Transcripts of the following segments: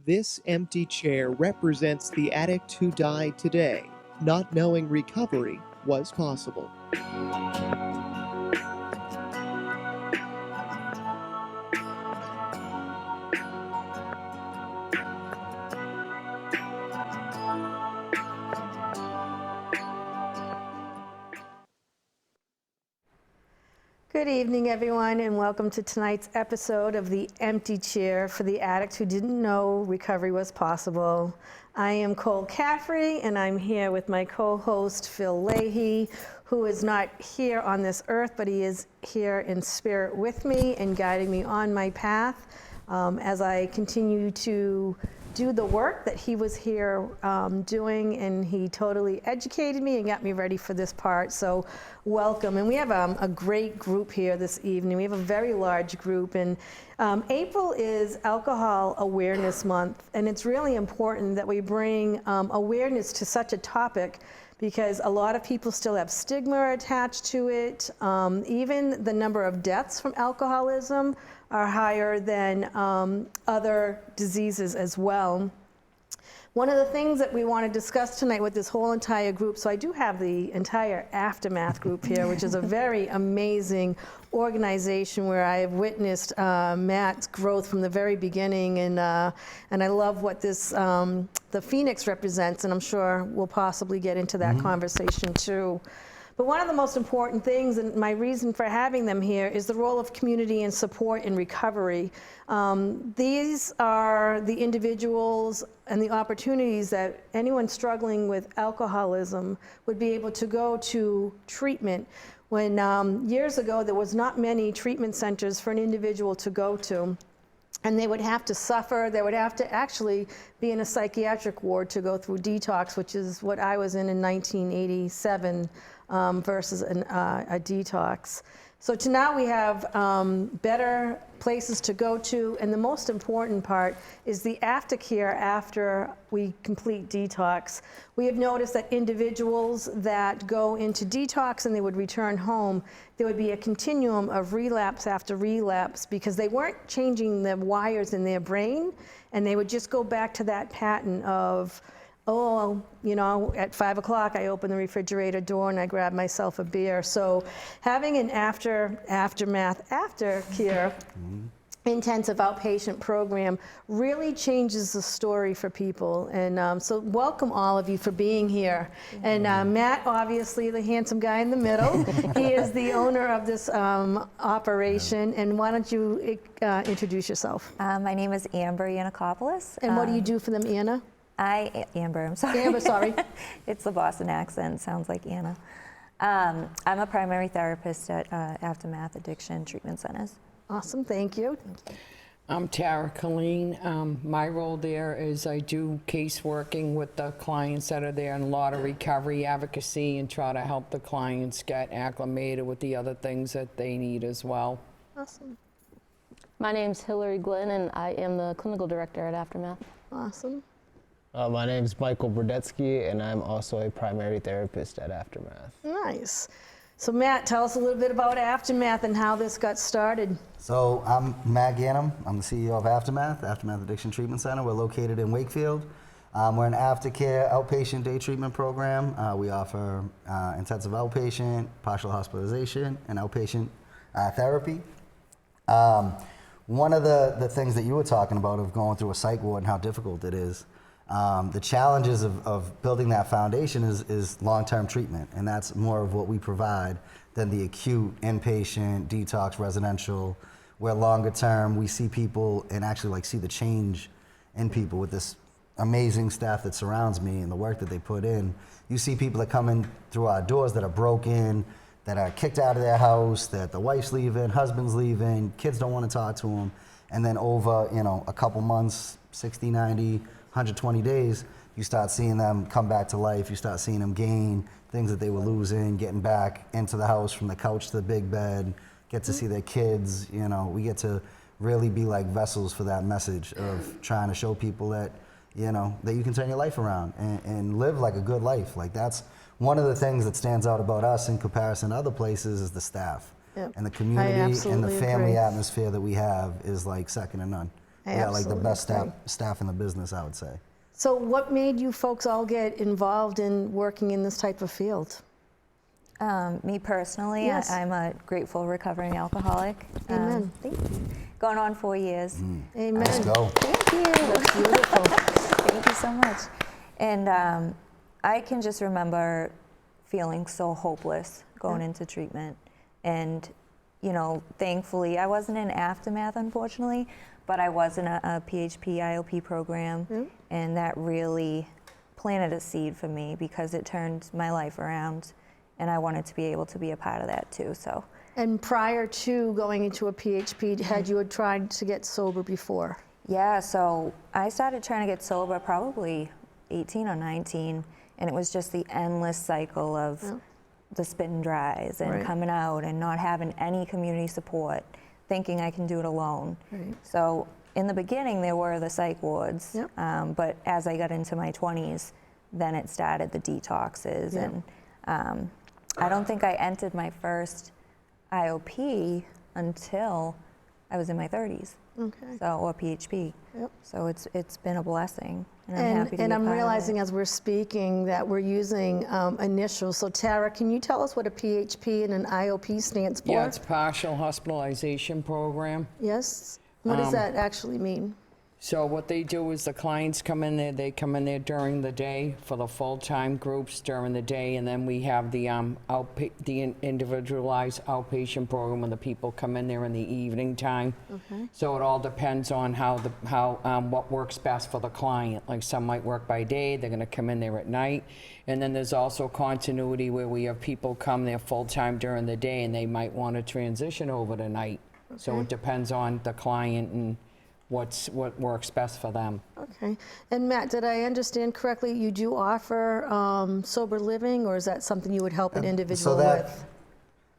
This empty chair represents the addict who died today, not knowing recovery was possible. Good evening, everyone, and welcome to tonight's episode of The Empty Chair for the Addict Who Didn't Know Recovery Was Possible. I am Cole Caffrey, and I'm here with my co-host, Phil Leahy, who is not here on this earth, but he is here in spirit with me and guiding me on my path as I continue to do the work that he was here doing, and he totally educated me and got me ready for this part. So welcome. And we have a great group here this evening. We have a very large group, and April is Alcohol Awareness Month, and it's really important that we bring awareness to such a topic because a lot of people still have stigma attached to it. Even the number of deaths from alcoholism are higher than other diseases as well. One of the things that we want to discuss tonight with this whole entire group, so I do have the entire Aftermath group here, which is a very amazing organization where I have witnessed Matt's growth from the very beginning, and I love what this the Phoenix represents, and I'm sure we'll possibly get into that conversation too. But one of the most important things, and my reason for having them here, is the role of community and support in recovery. These are the individuals and the opportunities that anyone struggling with alcoholism would be able to go to treatment. When years ago, there was not many treatment centers for an individual to go to. And they would have to suffer, they would have to actually be in a psychiatric ward to go through detox, which is what I was in 1987. Versus a detox. So to now we have better places to go to, and the most important part is the aftercare after we complete detox. We have noticed that individuals that go into detox and they would return home, there would be a continuum of relapse after relapse because they weren't changing the wires in their brain, and they would just go back to that pattern of, oh, you know, at 5 o'clock I open the refrigerator door and I grab myself a beer. So having an aftermath aftercare intensive outpatient program really changes the story for people. And so welcome all of you for being here. And Matt, obviously the handsome guy in the middle, he is the owner of this operation. And why don't you introduce yourself? My name is Amber Yanakopoulos. And what do you do for them, Anna? Amber, I'm sorry. Amber, sorry. It's the Boston accent, sounds like Anna. I'm a primary therapist at Aftermath Addiction Treatment Centers. Awesome, thank you. I'm Tara Colleen. My role there is I do case working with the clients that are there and a lot of recovery advocacy and try to help the clients get acclimated with the other things that they need as well. Awesome. My name's Hillary Glenn, and I am the clinical director at Aftermath. Awesome. My name is Michael Brodetsky, and I'm also a primary therapist at Aftermath. Nice. So Matt, tell us a little bit about Aftermath and how this got started. So I'm Matt Gannum. I'm the CEO of Aftermath Addiction Treatment Center. We're located in Wakefield. We're an aftercare outpatient day treatment program. We offer intensive outpatient, partial hospitalization, and outpatient therapy. One of the things that you were talking about of going through a psych ward and how difficult it is, the challenges of building that foundation is long-term treatment, and that's more of what we provide than the acute inpatient, detox, residential, where longer term we see people and actually like see the change in people with this amazing staff that surrounds me and the work that they put in. You see people that come in through our doors that are broken, that are kicked out of their house, that the wife's leaving, husband's leaving, kids don't want to talk to them, and then over, you know, a couple months, 60, 90, 120 days, you start seeing them come back to life. You start seeing them gain things that they were losing, getting back into the house from the couch to the big bed, get to see their kids. You know, we get to really be like vessels for that message of trying to show people that, you know, that you can turn your life around and live like a good life. Like that's one of the things that stands out about us in comparison to other places is the staff. Yep. And the community and the family agree. atmosphere that we have is like second to none. Yeah, like the Absolutely, best great. staff in the business, I would say. So what made you folks all get involved in working in this type of field? Me personally, Yes. I'm a grateful recovering alcoholic. Amen. Thank you. Going on 4 years. Amen. Let's go. Thank you. That's beautiful. Thank you so much. And I can just remember feeling so hopeless going into treatment. And, you know, thankfully, I wasn't in Aftermath, unfortunately, but I was in a PHP IOP program. And that really planted a seed for me because it turned my life around. And I wanted to be able to be a part of that too. So. And prior to going into a PHP, had you tried to get sober before? Yeah, so I started trying to get sober probably 18 or 19, and it was just the endless cycle of the spit and dries and Right. coming out and not having any community support, thinking I can do it alone. Right. So in the beginning, there were the psych wards, but as I got into my 20s, then it started the detoxes, and I don't think I entered my first IOP until I was in my 30s. Okay. So, or PHP. Yep. So it's been a blessing, and I'm happy to be And a I'm part realizing of as we're speaking that we're using initials. So Tara, can you tell us what a PHP and an IOP stands for? Yeah, it's partial hospitalization program. Yes? What does that actually mean? So what they do is the clients come in there, they come in there during the day for the full-time groups during the day, and then we have the individualized outpatient program when the people come in there in the evening time. Okay. So it all depends on what works best for the client. Like some might work by day, they're gonna come in there at night. And then there's also continuity where we have people come there full-time during the day and they might wanna transition over to night. So it depends on the client and what works best for them. Okay. And Matt, did I understand correctly, you do offer sober living, or is that something you would help an individual with?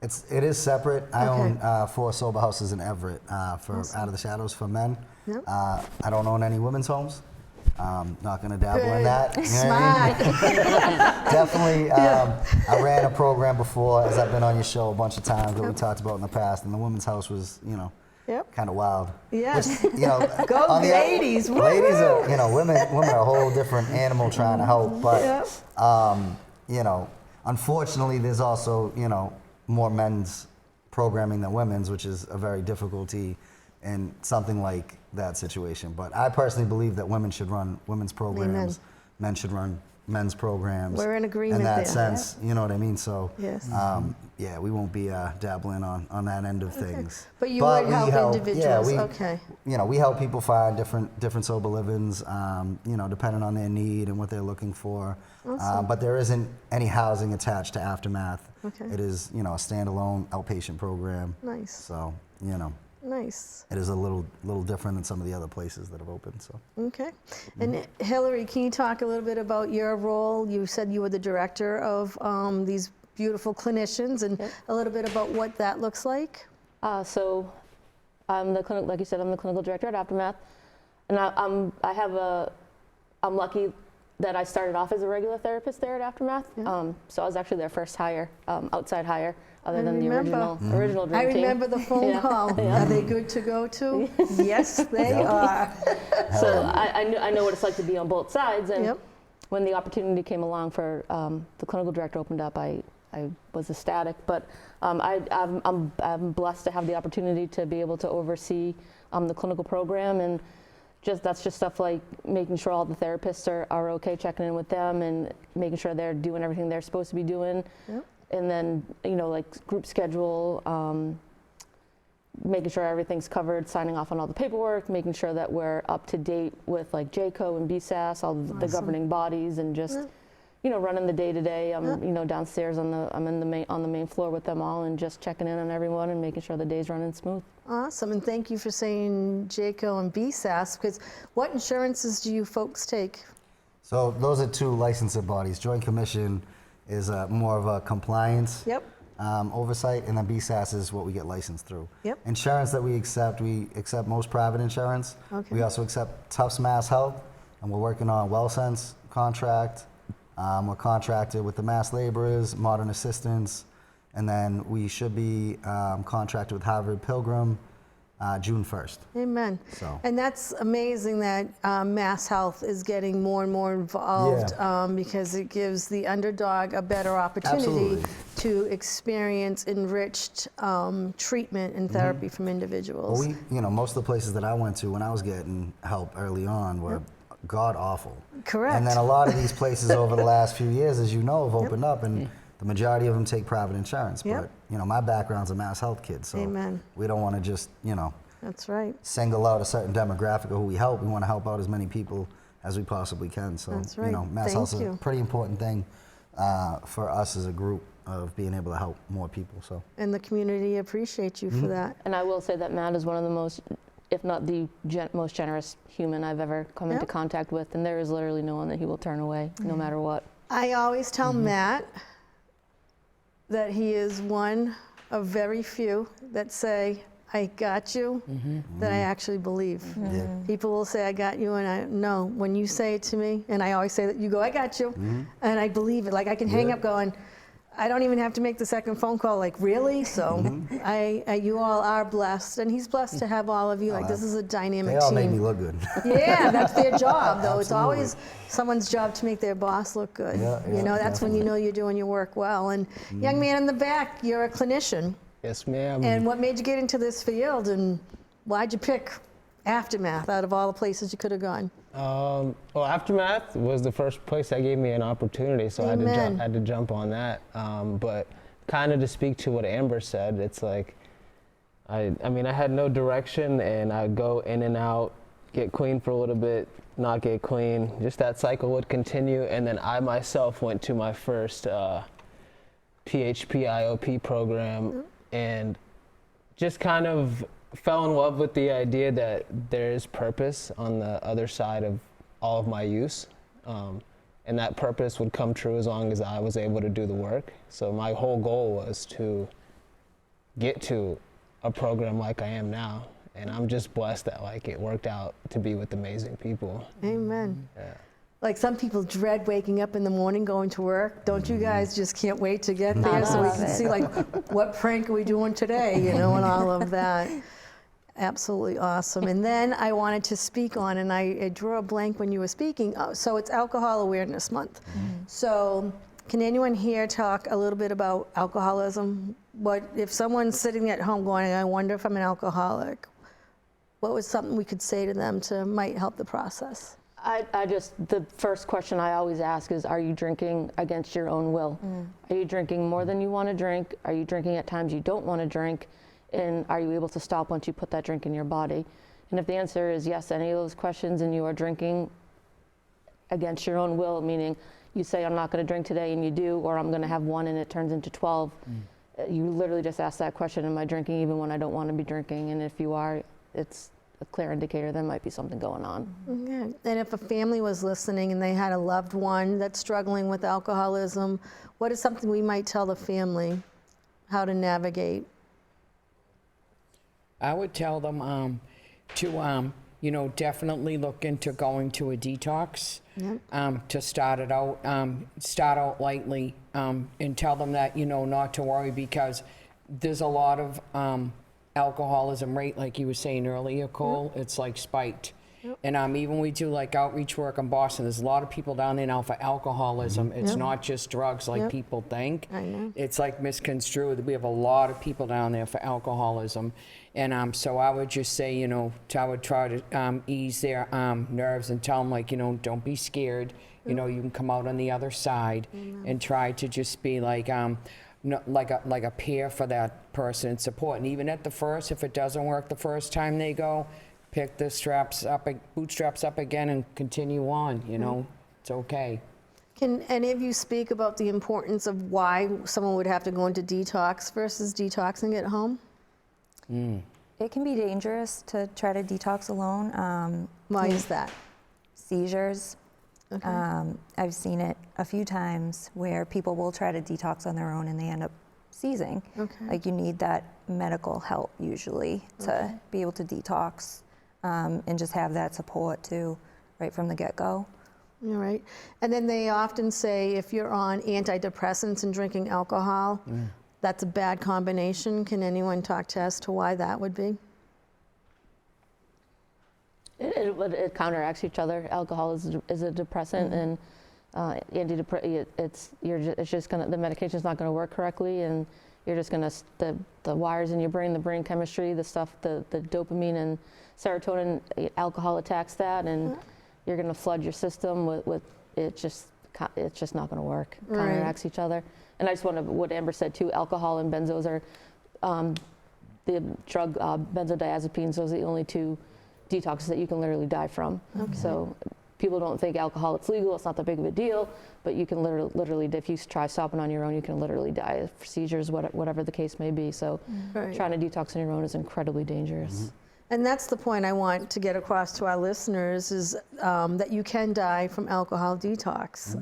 It is separate. I Okay. own 4 sober houses in Everett for Out of the Shadows for men. Yep. I don't own any women's homes. Not going to dabble in Good. that. You know what I mean? Smart. Definitely. I ran a program before, as I've been on your show a bunch of times that we talked about in the past, and the women's house was, Yep. kind of wild. Yes. Which, Go on the- ladies. Woo! Ladies are, women are a whole different animal trying to help. But, Yep. unfortunately, there's also, more men's programming than women's, which is a very difficulty in something like that situation. But I personally believe that women should run women's programs, men should run men's programs. We're in agreement in that there. sense, you know what I mean? So, Yes. we won't be dabbling on that end of things. But you would we help individuals, Yeah, okay. we help people find different sober livings, depending on their need and what they're looking for. But there isn't any housing attached to Aftermath. Okay. It is, a standalone outpatient program. Nice. So, Nice. it is a little different than some of the other places that have opened. So. Okay. And Hillary, can you talk a little bit about your role? You said you were the director of these beautiful clinicians, and a little bit about what that looks like. So I'm the like you said, I'm the clinical director at Aftermath, and I'm lucky that I started off as a regular therapist there at Aftermath. So I was actually their first hire, outside hire, other than the original dream I team. remember the phone call. Are they good to go to? Yes, they are. So I know what it's like to be on both sides, and Yep. when the opportunity came along for the clinical director opened up, I was ecstatic. But I'm blessed to have the opportunity to be able to oversee the clinical program, and that's just stuff like making sure all the therapists are okay, checking in with them, and making sure they're doing everything they're supposed to be doing. Yep. And then like group schedule. Making sure everything's covered, signing off on all the paperwork, making sure that we're up to date with like JCO and BSAS, all the governing bodies, and just running the day to day. I'm downstairs on the main floor with them all, and just checking in on everyone and making sure the day's running smooth. Awesome, and thank you for saying JCO and BSAS, because what insurances do you folks take? So those are 2 licensed bodies. Joint Commission is more of a compliance. Yep. Oversight, and then BSAS is what we get licensed through. Yep. Insurance that we accept most private insurance. Okay. We also accept Tufts Mass Health, and we're working on WellSense contract. We're contracted with the Mass Laborers, Modern Assistance, and then we should be contracted with Harvard Pilgrim, June 1st. Amen. So. And that's amazing that Mass Health is getting more and more involved because it gives the underdog a better opportunity Absolutely. to experience enriched treatment and therapy from individuals. Well, most of the places that I went to when I was getting help early on were god awful. Correct. And then a lot of these places over the last few years, as you know, have opened up, and the majority of them take private insurance. Yep. But my background's a Mass Health kid, so Amen. we don't want to just That's right. single out a certain demographic of who we help. We want to help out as many people as we possibly can. So That's right. Mass Thank Health is you. a pretty important thing for us as a group of being able to help more people. So. And the community appreciates you for that. And I will say that Matt is one of the most, if not the most generous human I've ever come into contact with, and there is literally no one that he will turn away, no matter what. I always tell Matt that he is one of very few that say, I got you, that I actually believe. Yeah. People will say, I got you, and I know when you say it to me, and I always say that you go, I got you, and I believe it. Like I can hang up going, I don't even have to make the second phone call, like really? So you all are blessed, and he's blessed to have all of you. Like this is a dynamic They all team. make me look good. Yeah, that's their job, though. It's Absolutely. always someone's job to make their boss look good. Yeah, That's when you know you're doing your work well. And young man in the back, you're a clinician. Yes, ma'am. And what made you get into this field, and why'd you pick Aftermath out of all the places you could have gone? Well, Aftermath was the first place that gave me an opportunity, so I had to jump on that. But kind of to speak to what Amber said, it's like, I had no direction, and I'd go in and out, get clean for a little bit, not get clean. Just that cycle would continue, and then I myself went to my first PHP IOP program, and just kind of fell in love with the idea that there is purpose on the other side of all of my use, and that purpose would come true as long as I was able to do the work. So my whole goal was to get to a program like I am now, and I'm just blessed that it worked out to be with amazing people. Amen. Yeah. Like some people dread waking up in the morning going to work. Don't you guys just can't wait to get there so we can see what prank are we doing today, and all of that. Absolutely awesome. And then I wanted to speak on, and I drew a blank when you were speaking. So it's Alcohol Awareness Month. So can anyone here talk a little bit about alcoholism? What if someone's sitting at home going, I wonder if I'm an alcoholic? What was something we could say to them to might help the process? The first question I always ask is, are you drinking against your own will? Are you drinking more than you want to drink? Are you drinking at times you don't want to drink? And are you able to stop once you put that drink in your body? And if the answer is yes, any of those questions, and you are drinking against your own will, meaning you say, I'm not going to drink today, and you do, or I'm going to have one and it turns into 12, you literally just ask that question, am I drinking even when I don't want to be drinking? And if you are, it's a clear indicator there might be something going on. Yeah. And if a family was listening and they had a loved one that's struggling with alcoholism, what is something we might tell the family how to navigate? I would tell them to, definitely look into going to a detox, to start out lightly, and tell them that, not to worry, because there's a lot of alcoholism rate, like you were saying earlier, Cole, it's spiked. And even we do outreach work in Boston. There's a lot of people down there now for alcoholism. It's not just drugs like people think. I know. It's misconstrued. We have a lot of people down there for alcoholism. And so I would just say, I would try to ease their nerves and tell them, don't be scared. You can come out on the other side, and try to just be like a peer for that person and support. And even at the first, if it doesn't work the first time they go, pick the bootstraps up again and continue on, it's okay. Can any of you speak about the importance of why someone would have to go into detox versus detoxing at home? It can be dangerous to try to detox alone. Why is that? Seizures. Okay. I've seen it a few times where people will try to detox on their own and they end up seizing. Okay. You need that medical help usually to be able to detox, and just have that support too, right from the get-go. All right. And then they often say if you're on antidepressants and drinking alcohol, that's a bad combination. Can anyone talk to us to why that would be? It counteracts each other. Alcohol is a depressant, and it's just gonna, the medication's not gonna work correctly, and you're just gonna, the wires in your brain, the brain chemistry, the stuff, the dopamine and serotonin, alcohol attacks that, and you're gonna flood your system with it's just not gonna work. It counteracts each other. And I just want to, what Amber said too, alcohol and benzos are, the drug benzodiazepines, those are the only two detoxes that you can literally die from. So people don't think alcohol, it's legal, it's not that big of a deal, but you can literally, if you try stopping on your own, you can literally die of seizures, whatever the case may be. So trying to detox on your own is incredibly dangerous. And that's the point I want to get across to our listeners is that you can die from alcohol detox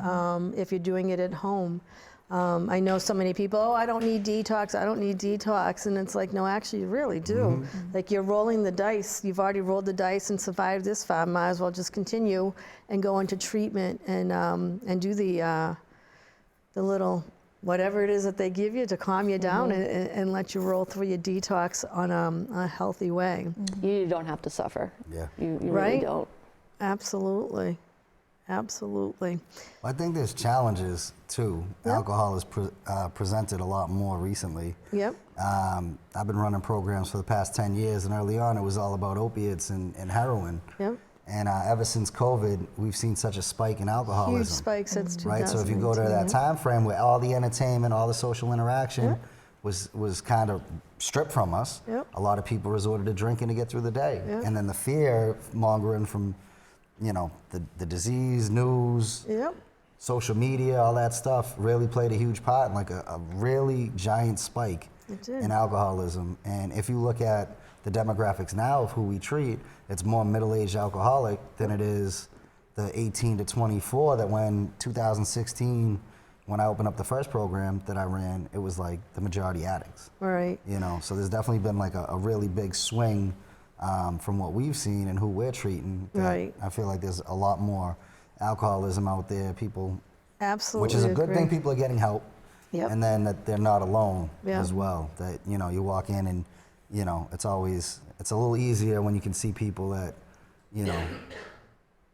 if you're doing it at home. I know so many people, oh, I don't need detox, I don't need detox. And it's like, no, actually you really do. Like you're rolling the dice. You've already rolled the dice and survived this far. Might as well just continue and go into treatment and do the little, whatever it is that they give you to calm you down and let you roll through your detox on a healthy way. You don't have to suffer. Yeah. You really don't. Absolutely. Absolutely. Well, I think there's challenges too. Alcohol is presented a lot more recently. Yep. I've been running programs for the past 10 years, and early on it was all about opiates and heroin. Yep. And ever since COVID, we've seen such a spike in alcoholism. Huge spike since 2019. Right, so if you go to that time frame where all the entertainment, all the social interaction was kind of stripped from us, a lot of people resorted to drinking to get through the day. And then the fear mongering from, you know, the disease, news, social media, all that stuff really played a huge part in like a really giant spike in alcoholism. And if you look at the demographics now of who we treat, it's more middle-aged alcoholic than it is the 18 to 24 that when 2016, when I opened up the first program that I ran, it was like the majority addicts. Right. You know, so there's definitely been like a really big swing from what we've seen and who we're treating. Right. I feel like there's a lot more alcoholism out there. People, Absolutely. which is a good agree. thing. People are getting help, and then that they're not alone as well. That you know, you walk in and you know, it's a little easier when you can see people that you know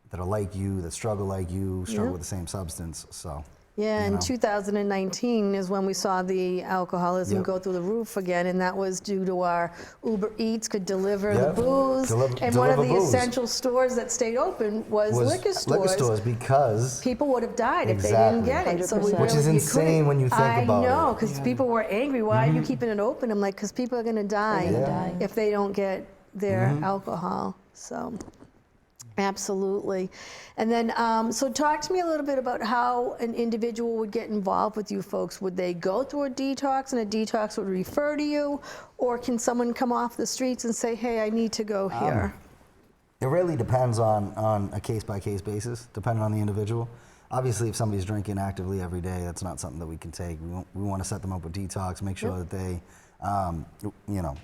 that are like you, that struggle like you, struggle with the same substance. So. Yeah, in 2019 is when we saw the alcoholism go through the roof again, and that was due to our Uber Eats could deliver the booze. And one of the essential stores that stayed open was liquor stores. Liquor stores, because people would have died if they didn't get it. So which is insane when you think about it. I know, because people were angry. Why are you keeping it open? I'm like, because people are going to die if they don't get their alcohol. So. Absolutely. And then, so talk to me a little bit about how an individual would get involved with you folks. Would they go through a detox and a detox would refer to you? Or can someone come off the streets and say, hey, I need to go here? It really depends on a case-by-case basis, depending on the individual. Obviously, if somebody's drinking actively every day, that's not something that we can take. We want to set them up with detox, make sure that they, you know,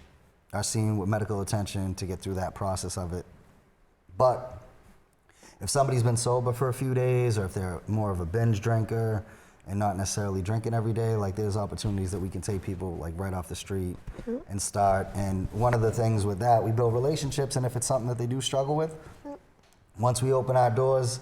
are seen with medical attention to get through that process of it. But if somebody's been sober for a few days, or if they're more of a binge drinker and not necessarily drinking every day, like there's opportunities that we can take people like right off the street and start. And one of the things with that, we build relationships, and if it's something that they do struggle with, once we open our doors,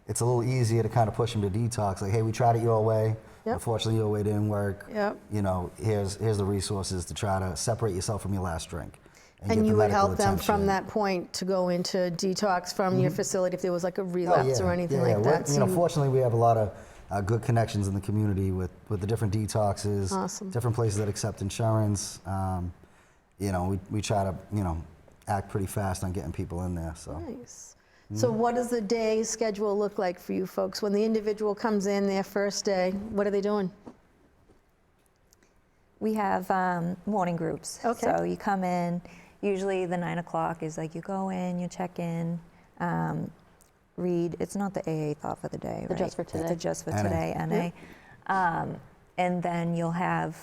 it's a little easier to kind of push them to detox. Like, hey, we tried it your way. Unfortunately, your way didn't work. You know, here's the resources to try to separate yourself from your last drink. And you would help them from that point to go into detox from your facility if there was like a relapse or anything like that. You know, fortunately, we have a lot of good connections in the community with the different detoxes, different places that accept insurance. You know, we try to, you know, act pretty fast on getting people in there. So. Nice. So what does the day schedule look like for you folks? When the individual comes in their first day, what are they doing? We have morning groups. So you come in. Usually the 9 o'clock is like you go in, you check in, read. It's not the AA thought for the day, right? Just for today. It's the Just for Today, NA. And then you'll have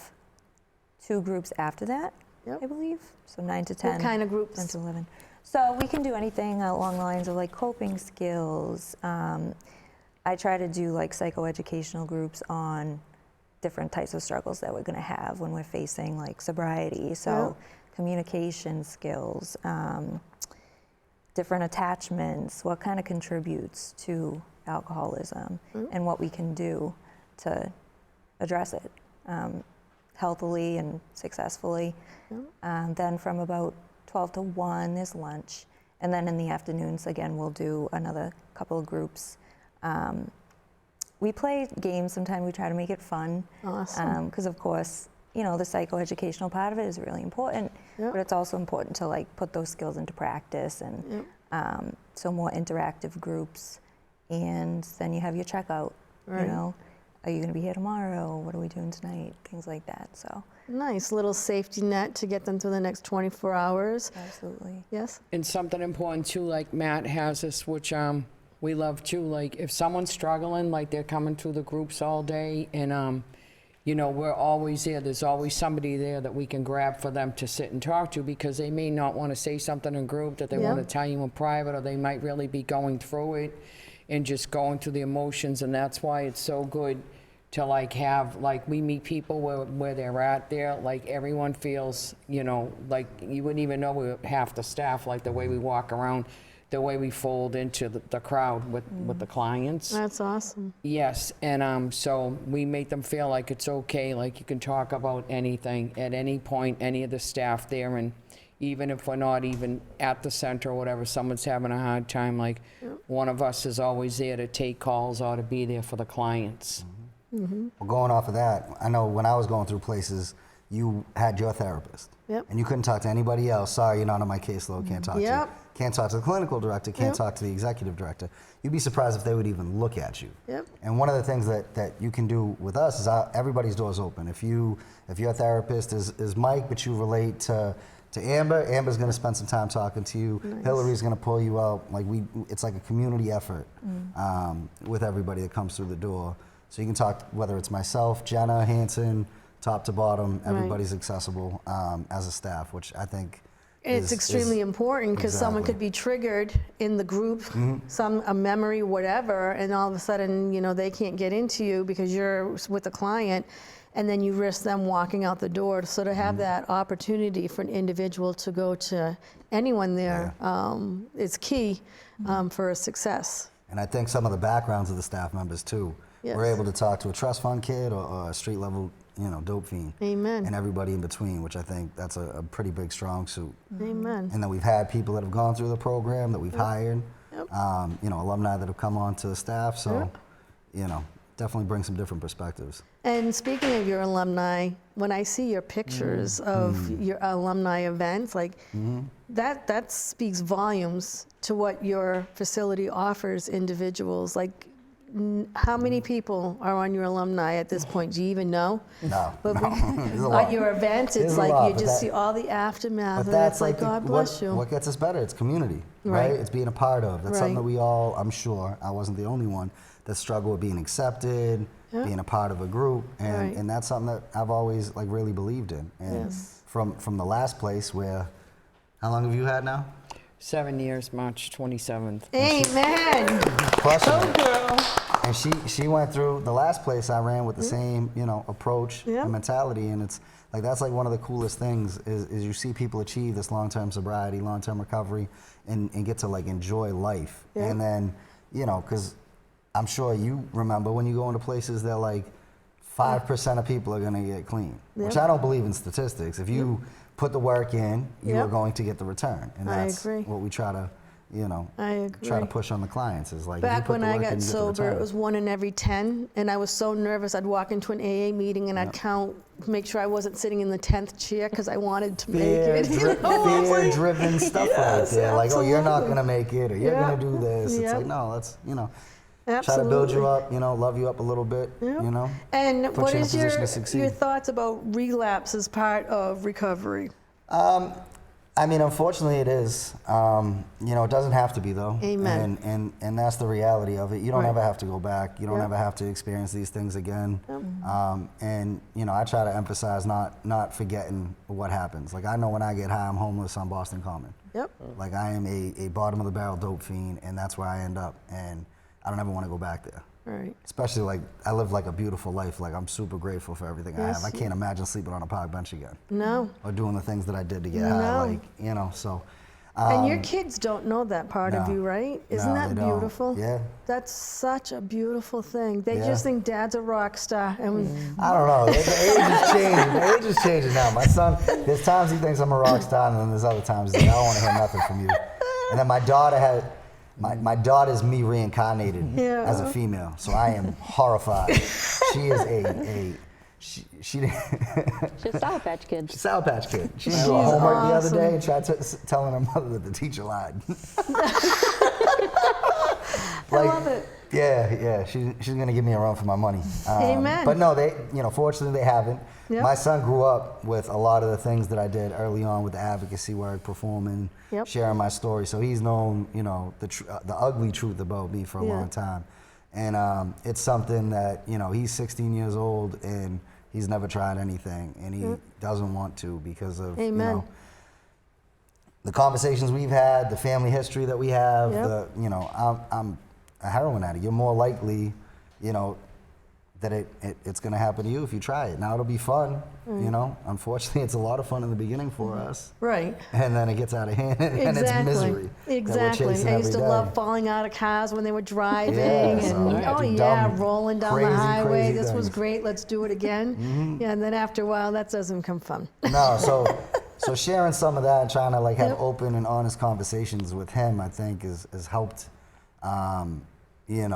2 groups after that, I believe. So 9 to 10. What kind of groups? 10 to 11. So we can do anything along the lines of like coping skills. I try to do like psychoeducational groups on different types of struggles that we're going to have when we're facing like sobriety. So communication skills, different attachments, what kind of contributes to alcoholism, and what we can do to address it healthily and successfully. Then from about 12 to 1 is lunch, and then in the afternoons, again, we'll do another couple of groups. We play games sometimes, we try to make it fun. Awesome. Because of course, you know, the psychoeducational part of it is really important, but it's also important to like put those skills into practice, and so more interactive groups. And then you have your checkout, you know, are you going to be here tomorrow? What are we doing tonight? Things like that. So Nice little safety net to get them through the next 24 hours. absolutely. Yes? And something important too, like Matt has this, which we love too, like if someone's struggling, like they're coming through the groups all day, and you know, we're always there. There's always somebody there that we can grab for them to sit and talk to, because they may not want to say something in group that they want to tell you in private, or they might really be going through it and just going through the emotions. And that's why it's so good to like have, like, we meet people where they're at there, like everyone feels, you know, like you wouldn't even know we're half the staff, like the way we walk around, the way we fold into the crowd with the clients. That's awesome. Yes, and so we make them feel like it's okay, like you can talk about anything at any point, any of the staff there, and even if we're not even at the center or whatever, someone's having a hard time, like one of us is always there to take calls or to be there for the clients. Well, going off of that, I know when I was going through places, you had your therapist. And you couldn't talk to anybody else. Sorry, you're not on my caseload, can't talk to you. Can't talk to the clinical director, can't talk to the executive director. You'd be surprised if they would even look at you. And one of the things that you can do with us is everybody's door's open. If your therapist is Mike, but you relate to Amber, Amber's gonna spend some time talking to you. Hillary's gonna pull you out. Like it's like a community effort with everybody that comes through the door. So you can talk, whether it's myself, Jenna, Hanson, top to bottom, everybody's accessible as a staff, which I think It's extremely important, because someone could be triggered in the group, a memory, whatever, and all of a sudden, you know, they can't get into you because you're with the client, and then you risk them walking out the door. So to have that opportunity for an individual to go to anyone there is key for a success. And I think some of the backgrounds of the staff members too. We're able to talk to a trust fund kid or a street level, you know, dope fiend. Amen. And everybody in between, which I think that's a pretty big strong suit. Amen. And then we've had people that have gone through the program that we've hired, you know, alumni that have come on to the staff. So, you know, definitely bring some different perspectives. And speaking of your alumni, when I see your pictures of your alumni events, like that speaks volumes to what your facility offers individuals. Like, how many people are on your alumni at this point? Do you even know? No, But There's a at lot. your events, it's There's a like lot, you but just that- see all the aftermath, But and that's it's like, God bless you. What gets us better? It's community, right? It's being a part of. That's something that we all, I'm sure, I wasn't the only one, that struggle with being accepted, being a part of a group, and that's something that I've always like really believed in. And from the last place where, how long have you had now? 7 years, March 27th. Amen. Crushing Go it. girl. And she went through the last place I ran with the same, you know, approach and mentality, and it's like that's like one of the coolest things is you see people achieve this long-term sobriety, long-term recovery, and get to like enjoy life. And then, you know, because I'm sure you remember when you go into places that like 5% of people are gonna get clean, which I don't believe in statistics. If you put the work in, you are going to get the return, and that's what we try to, you know, try to push on the clients is like. if you Back put when the I work in, got you get the sober, return. it was 1 in every 10, and I was so nervous. I'd walk into an AA meeting and I'd count, make sure I wasn't sitting in the 10th chair because I wanted to make it. Fear-driven stuff right there. Like, oh, you're not gonna make it, or you're gonna do this. It's Yep. like, no, let's, you know, Absolutely. try to build you up, you know, love you up a little bit, you know. And put what you in a is position to succeed. your thoughts about relapse as part of recovery? I mean, unfortunately, it is. You know, it doesn't have to be though. Amen. And that's the reality of it. You don't ever have to go back. You don't ever have to experience these things again. And you know, I try to emphasize not forgetting what happens. Like I know when I get high, I'm homeless on Boston Common. Like I am a bottom of the barrel dope fiend, and that's where I end up. And I don't ever want to go back there. Especially like I live like a beautiful life. Like I'm super grateful for everything I have. I can't imagine sleeping on a park bench again. No. Or doing the things that I did to get high. Like, you know, so And your kids don't know that part of No. you, right? Isn't No, that they don't. beautiful? Yeah. That's such a beautiful thing. They Yeah. just think dad's a rock star. And I don't know. The age is changing. The age is changing now. My son, there's times he thinks I'm a rock star, and then there's other times he's like, I don't want to hear nothing from you. And then my daughter's me reincarnated Yeah. as a female, so I am horrified. She is she She's a Sour Patch Kid. Sour Patch Kid. She did homework the other day and tried telling her mother that the teacher lied. I love it. Yeah, she's gonna give me a run for my money. Amen. But no, fortunately they haven't. Yep. My son grew up with a lot of the things that I did early on with the advocacy work, performing, Yep. sharing my story. So he's known, the ugly truth about me for a Yeah. long time. And it's something that, he's 16 years old and he's never tried anything, and he doesn't want to because of, Amen. the conversations we've had, the family history that we have. Yep. I'm a heroin addict. You're more likely, that it's going to happen to you if you try it. Now it'll be fun, Unfortunately, it's a lot of fun in the beginning for us, Right. and then it gets out of hand, and it's misery. that we're Exactly. chasing I used to every day. love falling out of cars when they were driving, Yeah, so and dumb, rolling down crazy, the highway. crazy This was things. great. Let's do it again. Yeah, and then after a while, that doesn't come fun. No, so sharing some of that and trying to have Yep. open and honest conversations with him, I think, has helped,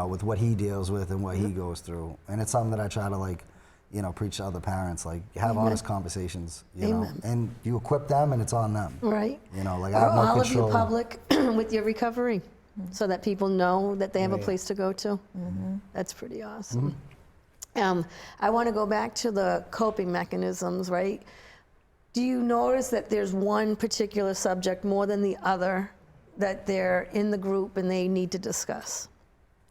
with what he deals with and what he goes through. And it's something that I try to preach to other parents, have honest conversations, Amen. and you equip them and it's on them. Right. I have Are no all of you control. public with your recovery so that people know that they have a place to go to? That's pretty awesome. I want to go back to the coping mechanisms, right? Do you notice that there's one particular subject more than the other that they're in the group and they need to discuss?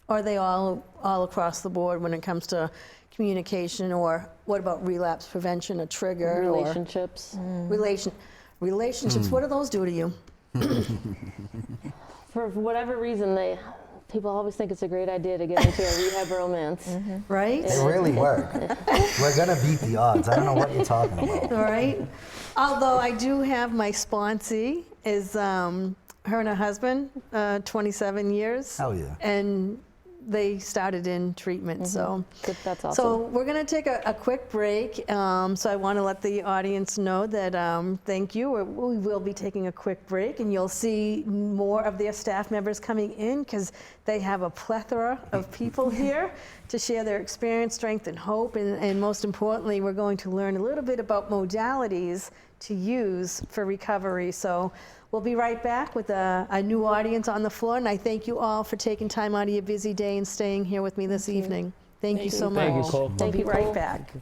Or are they all across the board when it comes to communication, or what about relapse prevention, a trigger? Relationships. Relationships, what do those do to you? For whatever reason, people always think it's a great idea to get into a rehab romance. Right? They really work. We're gonna beat the odds. I don't know what you're talking about. All right. Although I do have my sponsee is her and her husband, 27 years. Hell yeah. And they started in treatment, so. That's awesome. So we're going to take a quick break. So I want to let the audience know that thank you. We will be taking a quick break, and you'll see more of their staff members coming in because they have a plethora of people here to share their experience, strength, and hope. And most importantly, we're going to learn a little bit about modalities to use for recovery. So we'll be right back with a new audience on the floor, and I thank you all for taking time out of your busy day and staying here with me this evening. Thank you so much. Thank you, Cole. We'll Thank be you, right Cole. back.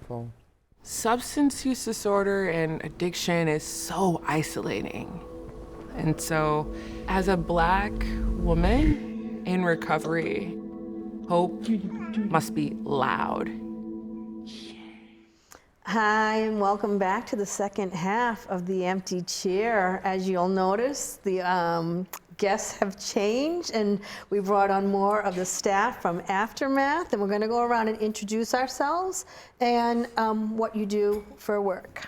Substance use disorder and addiction is so isolating. And so, as a Black woman in recovery, hope must be loud. Hi, and welcome back to the second half of The Empty Chair. As you'll notice, the guests have changed, and we brought on more of the staff from Aftermath, and we're going to go around and introduce ourselves and what you do for work.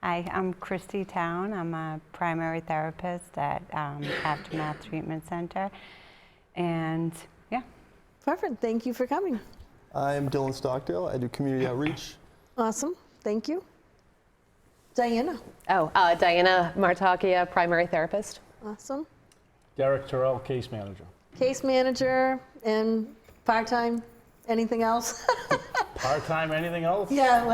Hi, I'm Christy Town. I'm a primary therapist at Aftermath Treatment Center, and yeah. Perfect. Thank you for coming. I'm Dylan Stockdale. I do community outreach. Awesome. Thank you. Diana. Diana Martakia, primary therapist. Awesome. Derek Terrell, case manager. Case manager and part-time. Anything else? Part-time, anything else? Yeah,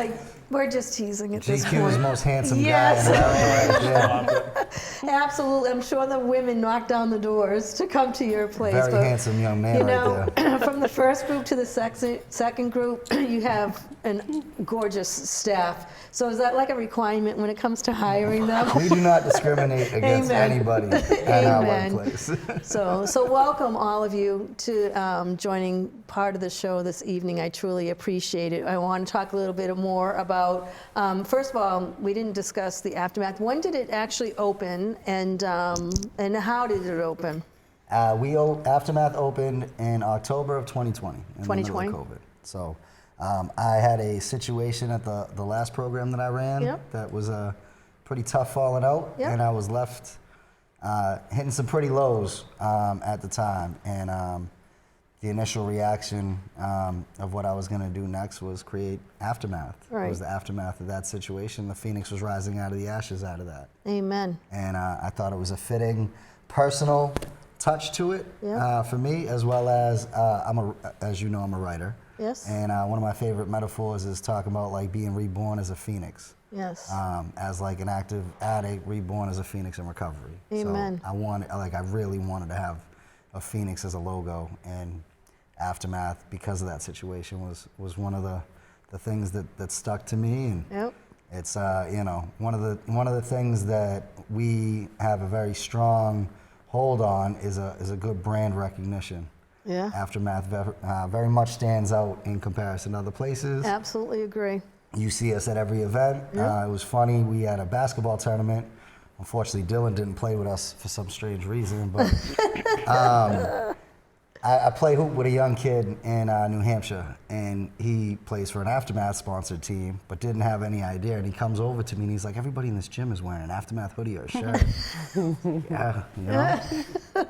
we're just teasing at this GQ point. is the most handsome Yes. guy in the Absolutely. I'm sure the women knock down the doors to come to your place. Very but, handsome young man right there. From the first group to the second group, you have a gorgeous staff. So is that like a requirement when it comes to hiring them? We do not discriminate against Amen. anybody at our Amen. workplace. So welcome all of you to joining part of the show this evening. I truly appreciate it. I want to talk a little bit more about, first of all, we didn't discuss the Aftermath. When did it actually open, and how did it open? Aftermath opened in October of 2020, in the middle of COVID. So I had a situation at the last program that I ran that was pretty tough falling out, and I was left hitting some pretty lows at the time. And the initial reaction of what I was going to do next was create Aftermath. Right. It was the aftermath of that situation. The phoenix was rising out of the ashes out of that. Amen. And I thought it was a fitting personal touch to it for me, as well as as you know, I'm a writer. Yes. And one of my favorite metaphors is talking about like being reborn as a phoenix. Yes. As like an active addict reborn as a phoenix in recovery. Amen. So I really wanted to have a phoenix as a logo, and Aftermath, because of that situation, was one of the things that stuck to me. And Yep. it's you know, one of the things that we have a very strong hold on is a good brand recognition. Yeah. Aftermath very much stands out in comparison to other places. Absolutely agree. You see us at every event. It was funny, we had a basketball tournament. Unfortunately, Dylan didn't play with us for some strange reason, but I play hoop with a young kid in New Hampshire, and he plays for an Aftermath sponsored team, but didn't have any idea. And he comes over to me and he's like, everybody in this gym is wearing an Aftermath hoodie or a shirt. Yeah, you know,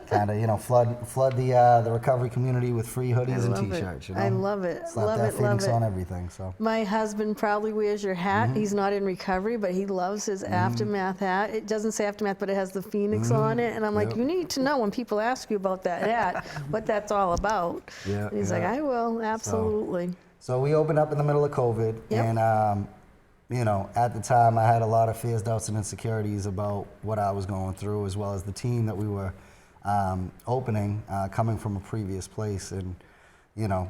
kind of, you know, flood the recovery community with free hoodies and t-shirts. You know? I love it. Slap Love that it. Phoenix Love it. on everything. So. My husband probably wears your hat. Mm-hmm. He's not in recovery, but he loves his Aftermath hat. It doesn't say Aftermath, but it has the Phoenix on it. And I'm like, Yep. you need to know when people ask you about that hat, what that's all about. Yeah, And he's yeah. like, I will, absolutely. So we opened up in the middle of COVID, Yep. and you know, at the time I had a lot of fears, doubts, and insecurities about what I was going through, as well as the team that we were opening, coming from a previous place. And you know,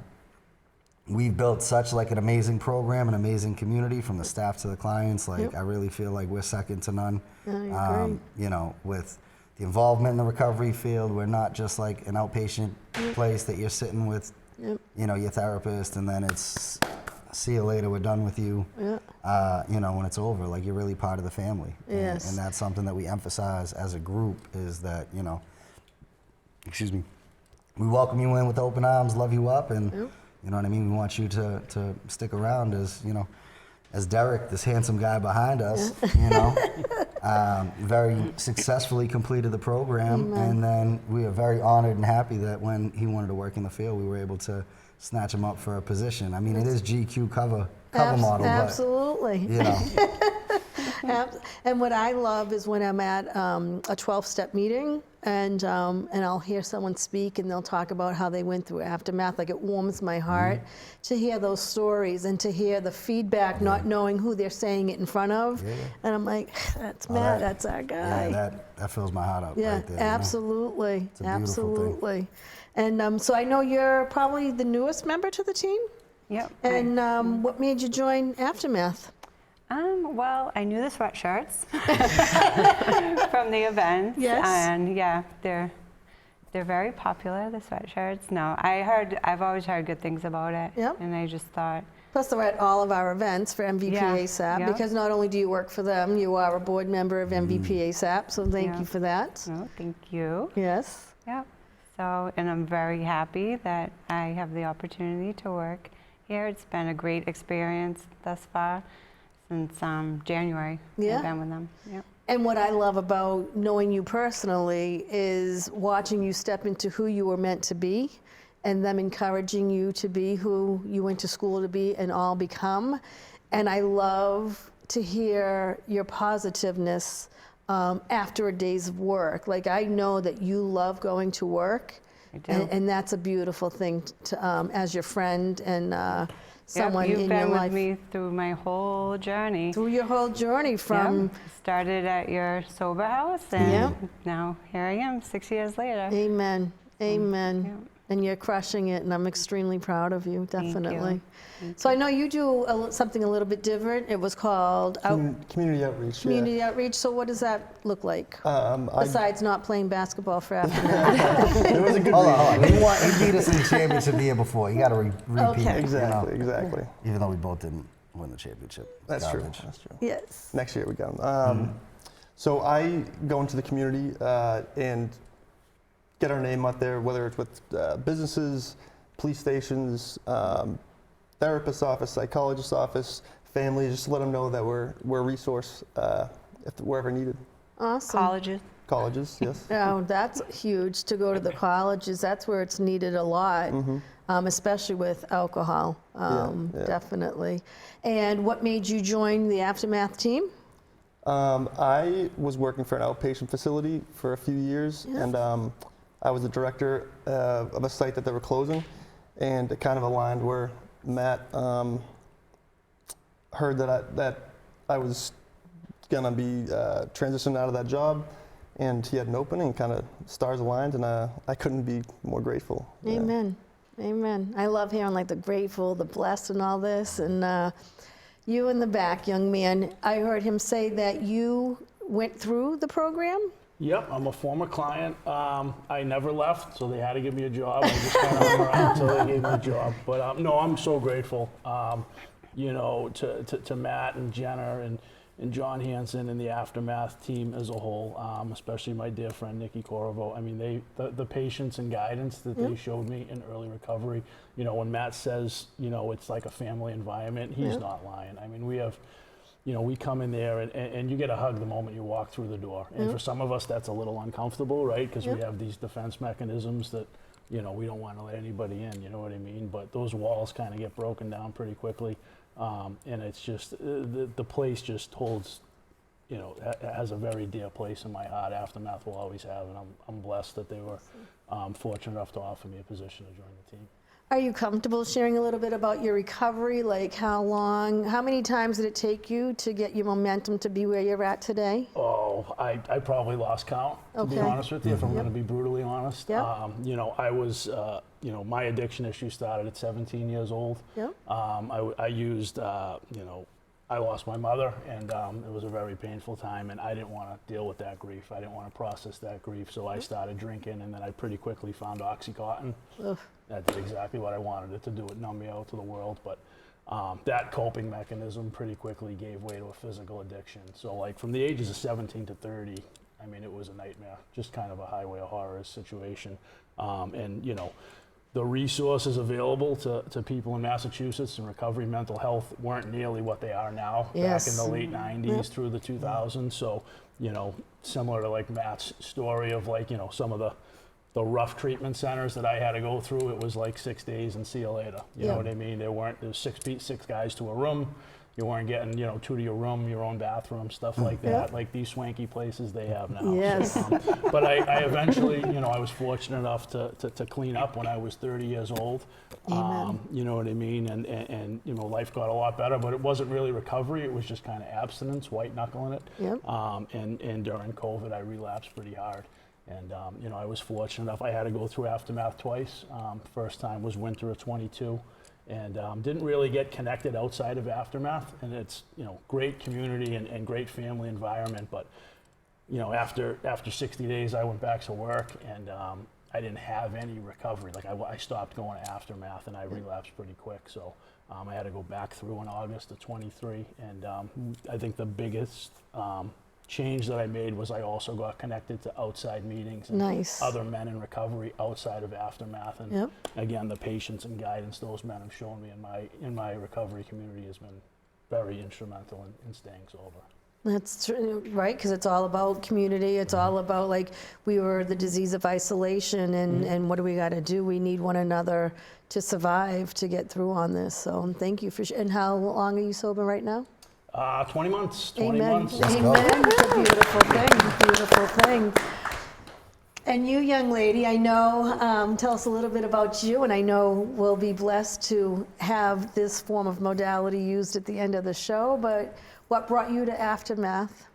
we've built such like an amazing program, an amazing community, from the staff to the clients. Like, Yep. I really feel like we're second to none. I agree. You know, with the involvement in the recovery field, we're not just like an outpatient place that you're sitting with, Yep. you know, your therapist, and then it's see you later, we're done with you. Yeah. You know, when it's over, like, you're really part of the family. Yes. And that's something that we emphasize as a group, is that, you know, excuse me, we welcome you in with open arms, love you up, and Yep. you know what I mean? We want you to stick around as, you know, as Derek, this handsome guy behind us, you know, very successfully completed the program. Amen. And then we are very honored and happy that when he wanted to work in the field, we were able to snatch him up for a position. I mean, it is GQ cover model, Absolutely. but, you know. And what I love is when I'm at a 12-step meeting, and I'll hear someone speak, and they'll talk about how they went through Aftermath. Like, it warms my heart to hear those stories and to hear the feedback, not knowing who they're saying it in front of. Yeah. And I'm like, that's Matt, that's our guy. Yeah, that fills my heart up Yeah, right there. you know? absolutely, It's a beautiful thing. absolutely. And so I know you're probably the newest member to the team. Yep. And what made you join Aftermath? Well, I knew the sweatshirts from the events. Yes. And yeah, they're very popular, the sweatshirts. No, I've always heard good things about it. Yep. And I just thought, Plus, they're at all of our events for MVP Yeah, ASAP, yeah. because not only do you work for them, you are a board member of MVP ASAP, so thank Yeah. you for that. no, thank you. Yes. Yep. So, and I'm very happy that I have the opportunity to work here. It's been a great experience thus far since January. Yeah. I've been with them. Yep. And what I love about knowing you personally is watching you step into who you were meant to be, and them encouraging you to be who you went to school to be and all become. And I love to hear your positiveness after a day's of work. Like, I know that you love going to work, I do. and that's a beautiful thing to, as your friend and someone Yep, in your you've been life. with me through my whole journey. Through your whole journey from Yep. Started at your sober house, and Yep. now here I am 6 years later. Amen. Amen. Yep. And you're crushing it, and I'm extremely proud of you, Thank you. definitely. So I know you do something a little bit different. It was called Community outreach. Community Outreach. So what does that look like? I, Besides not playing basketball for Aftermath. it was a good Hold reason. on. You beat us in the championship the year before. You got to repeat Okay. it. you know? Exactly, exactly. Even though we both didn't win the championship. It's That's true. garbage. That's true. Yes. Next year we got them. So I go into the community and get our name out there, whether it's with businesses, police stations, therapist's office, psychologist's office, family, just to let them know that we're a resource wherever needed. Awesome. Colleges. colleges, yes. Oh, that's huge to go to the colleges. That's where it's needed a lot, especially with alcohol, definitely. And what made you join the Aftermath team? I was working for an outpatient facility for a few years, and I was the director of a site that they were closing, and it kind of aligned where Matt heard that I was gonna be transitioning out of that job, and he had an opening, kind of stars aligned, and I couldn't be more grateful. Amen. Amen. I love hearing like the grateful, the blessed, and all this. And you in the back, young man, I heard him say that you went through the program. Yep, I'm a former client. I never left, so they had to give me a job. I just kind of hung around until they gave me a job. But no, I'm so grateful, you know, to Matt and Jenna and John Hansen and the Aftermath team as a whole, especially my dear friend Nikki Corvo. I mean, the patience and guidance that they showed me in early recovery. You know, when Matt says, you know, it's like a family environment, he's not lying. I mean, we have, you know, we come in there and you get a hug the moment you walk through the door. And for some of us, that's a little uncomfortable, right? Because we have these defense mechanisms that, you know, we don't want to let anybody in, you know what I mean? But those walls kind of get broken down pretty quickly. And it's just, the place just holds, you know, has a very dear place in my heart. Aftermath will always have, and I'm blessed that they were fortunate enough to offer me a position to join the team. Are you comfortable sharing a little bit about your recovery? Like how many times did it take you to get your momentum to be where you're at today? Oh, I probably lost count, to be honest with you, if I'm going to be brutally honest. You know, I was, you know, my addiction issue started at 17 years old. I used, you know, I lost my mother, and it was a very painful time, and I didn't want to deal with that grief. I didn't want to process that grief, so I started drinking, and then I pretty quickly found Oxycontin. That did exactly what I wanted it to do. It numbed me out to the world, but that coping mechanism pretty quickly gave way to a physical addiction. So like from the ages of 17 to 30, I mean, it was a nightmare, just kind of a highway of horrors situation. And you know, the resources available to people in Massachusetts in recovery mental health weren't nearly what they are now back in the late 90s through the 2000s. So, you know, similar to like Matt's story of like, you know, some of the rough treatment centers that I had to go through, it was like 6 days and see you later. You know what I mean? There was 6 guys to a room. You weren't getting, you know, 2 to your room, your own bathroom, stuff like that, like these swanky places they have now. So, but I eventually, you know, I was fortunate enough to clean up when I was 30 years old. You know what I mean? And you know, life got a lot better, but it wasn't really recovery. It was just kind of abstinence, white knuckling it. And during COVID, I relapsed pretty hard. And, you know, I was fortunate enough. I had to go through Aftermath twice. First time was winter of 22. And didn't really get connected outside of Aftermath. And it's, you know, great community and great family environment. But, you know, after 60 days, I went back to work, and I didn't have any recovery. Like I stopped going to Aftermath, and I relapsed pretty quick. So I had to go back through in August of 23. And I think the biggest change that I made was I also got connected to outside meetings and other men in recovery outside of Aftermath. And again, the patience and guidance those men have shown me in my recovery community has been very instrumental in staying sober. That's true, right? Because it's all about community. It's all about, like, we were the disease of isolation, and what do we got to do? We need one another to survive, to get through on this. So thank you for and how long are you sober right now? 20 months. 20 Amen. months. Amen. It's a beautiful thing. Beautiful thing. And you, young lady, I know, tell us a little bit about you, and I know we'll be blessed to have this form of modality used at the end of the show, but what brought you to Aftermath?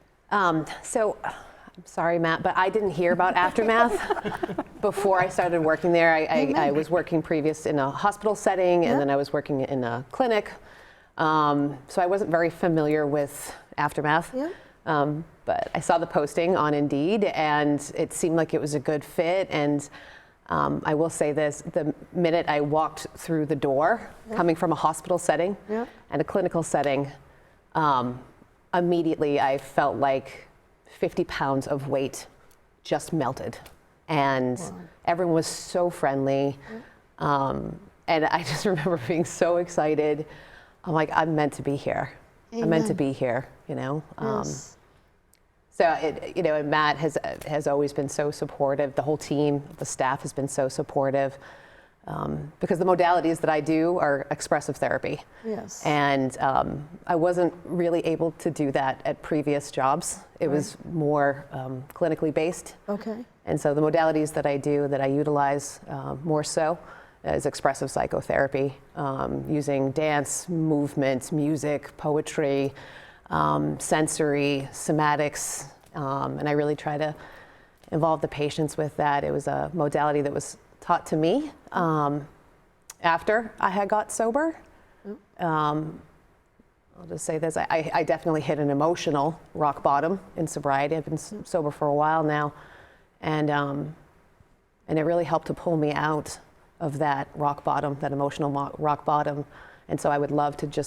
So, I'm sorry, Matt, but I didn't hear about Aftermath before I started working there. I was working previous in a hospital setting, and then I was working in a clinic. So I wasn't very familiar with Aftermath, but I saw the posting on Indeed, and it seemed like it was a good fit. And I will say this, the minute I walked through the door, coming from a hospital setting and a clinical setting, immediately I felt like 50 pounds of weight just melted. And everyone was so friendly. And I just remember being so excited. I'm like, I'm meant to be here. I'm meant to be here, you know? So and Matt has always been so supportive. The whole team, the staff has been so supportive, because the modalities that I do are expressive therapy. Yes. And I wasn't really able to do that at previous jobs. It was more clinically based. Okay. And so the modalities that I do, that I utilize more so, is expressive psychotherapy, using dance, movement, music, poetry, sensory, somatics, and I really try to involve the patients with that. It was a modality that was taught to me after I had got sober. I'll just say this, I definitely hit an emotional rock bottom in sobriety. I've been sober for a while now, and it really helped to pull me out of that rock bottom, that emotional rock bottom. And so I would love to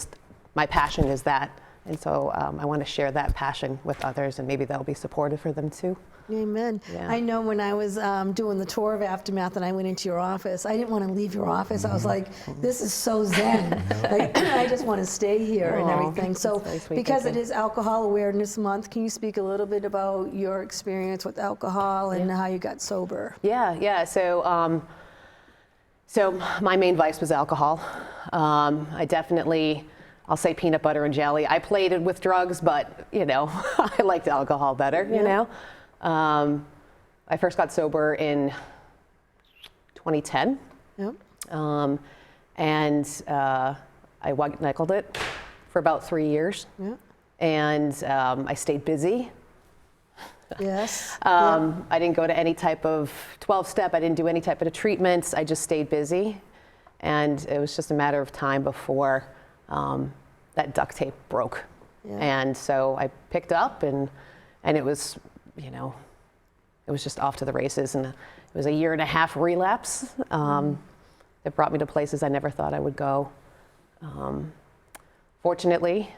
my passion is that. And so I want to share that passion with others, and maybe they'll be supportive for them too. Amen. Yeah. I know when I was doing the tour of Aftermath and I went into your office, I didn't want to leave your office. I was like, this is so zen. Like, I just want to stay here and everything. So because it is Alcohol Awareness Month, can you speak a little bit about your experience with alcohol and how you got sober? Yeah. So my main vice was alcohol. I definitely, I'll say peanut butter and jelly. I played it with drugs, but I liked alcohol better, you know. I first got sober in 2010. Yep. And I white-knuckled it for about 3 years. Yep. And I stayed busy. Yes. I didn't go to any type of 12-step. I didn't do any type of treatments. I just stayed busy. And it was just a matter of time before that duct tape broke. Yeah. And so I picked up, and it was, it was just off to the races. And it was a 1.5 year relapse that brought me to places I never thought I would go. Fortunately,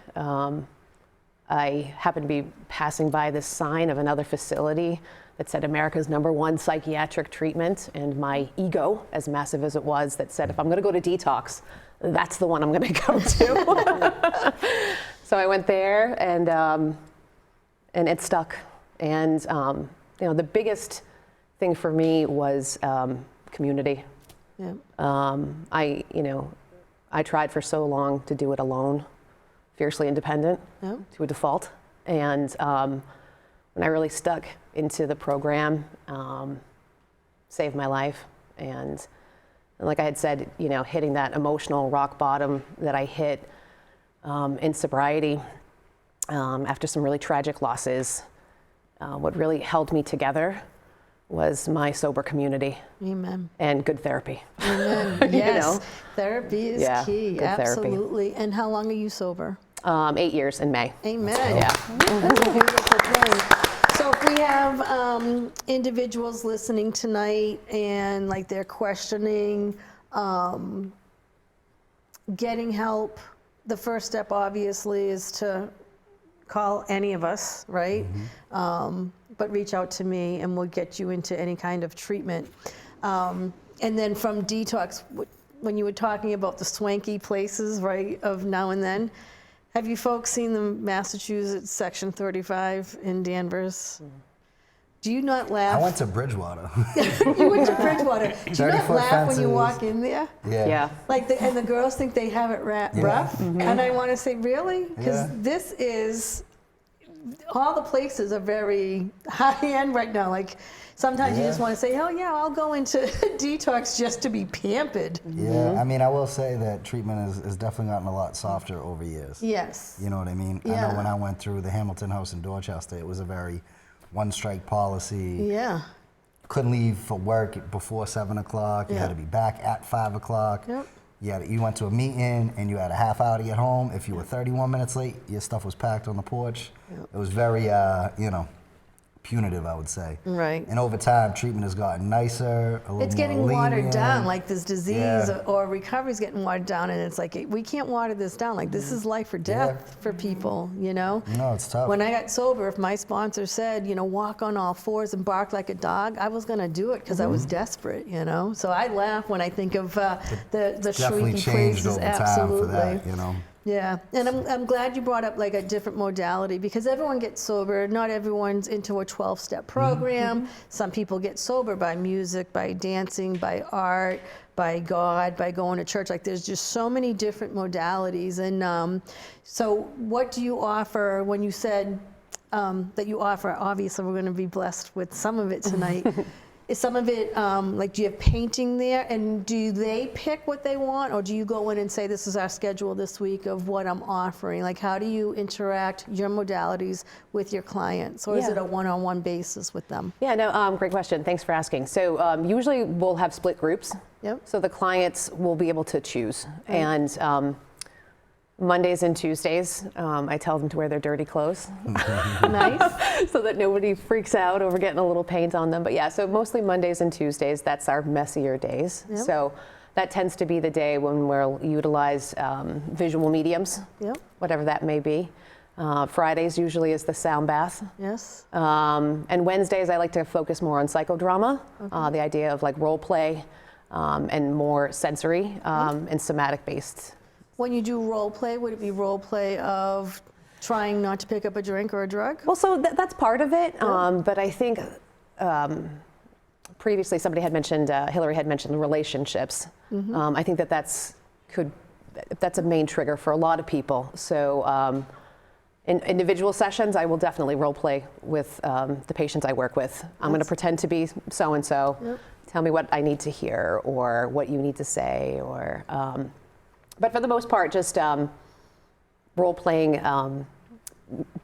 I happened to be passing by this sign of another facility that said America's #1 psychiatric treatment, and my ego, as massive as it was, that said, if I'm gonna go to detox, that's the one I'm gonna go to. So I went there, and it stuck. And the biggest thing for me was community. Yeah. I tried for so long to do it alone, fiercely independent to a default. And when I really stuck into the program, saved my life. And like I had said, hitting that emotional rock bottom that I hit in sobriety after some really tragic losses, what really held me together was my sober community. Amen. And good therapy. Amen. Yes. Therapy is key. Good Absolutely. Therapy. And how long are you sober? 8 years in May. Amen. Yeah. That's a beautiful thing. So if we have individuals listening tonight and like they're questioning getting help, the first step obviously is to call any of us, right? But reach out to me and we'll get you into any kind of treatment. And then from detox, when you were talking about the swanky places, right, of now and then, have you folks seen the Massachusetts Section 35 in Danvers? Do you not laugh? I went to Bridgewater. You went to Bridgewater. Do you not laugh when you walk in there? Yeah. Like, and the girls think they have it rough. And I want to say, really? Because this is, all the places are very high-end right now. Like, sometimes you just want to say, oh, yeah, I'll go into detox just to be pampered. Yeah, I mean, I will say that treatment has definitely gotten a lot softer over years. Yes. You know what I mean? Yeah. I know when I went through the Hamilton House in Dorchester, it was a very one-strike policy. Yeah. Couldn't leave for work before 7 o'clock. You had to be back at 5 o'clock. Yep. You went to a meeting and you had a half hour to get home. If you were 31 minutes late, your stuff was packed on the porch. It was very, punitive, I would say. Right. And over time, treatment has gotten nicer, a little It's more getting lenient. watered down, like this disease or recovery's getting watered down, and it's like, we can't water this down. Like, this is life or death for people, No, it's tough. When I got sober, if my sponsor said, walk on all fours and bark like a dog, I was going to do it because I was desperate, So I laugh when I think of the definitely shrieky changed places. over time Absolutely. for that, Yeah, and I'm glad you brought up like a different modality, because everyone gets sober. Not everyone's into a 12-step program. Some people get sober by music, by dancing, by art, by God, by going to church. Like there's just so many different modalities. And so what do you offer when you said that you offer? Obviously, we're going to be blessed with some of it tonight. Is some of it, like, do you have painting there? And do they pick what they want? Or do you go in and say, this is our schedule this week of what I'm offering? Like, how do you interact your modalities with your clients? Or is it a one-on-one basis with them? Yeah, no, great question. Thanks for asking. So usually we'll have split groups. Yep. So the clients will be able to choose. And Mondays and Tuesdays, I tell them to wear their dirty clothes. Nice. So that nobody freaks out over getting a little paint on them. But yeah, so mostly Mondays and Tuesdays, that's our messier days. Yep. So that tends to be the day when we'll utilize visual mediums, whatever that may be. Fridays usually is the sound bath. Yes. And Wednesdays, I like to focus more on psychodrama, the idea of like role play and more sensory and somatic based. When you do role play, would it be role play of trying not to pick up a drink or a drug? Well, so that's part of it. But I think previously somebody had mentioned, Hillary had mentioned relationships. I think that's a main trigger for a lot of people. So in individual sessions, I will definitely role play with the patients I work with. I'm going to pretend to be so-and-so. Yep. Tell me what I need to hear or what you need to say. Or, but for the most part, just role playing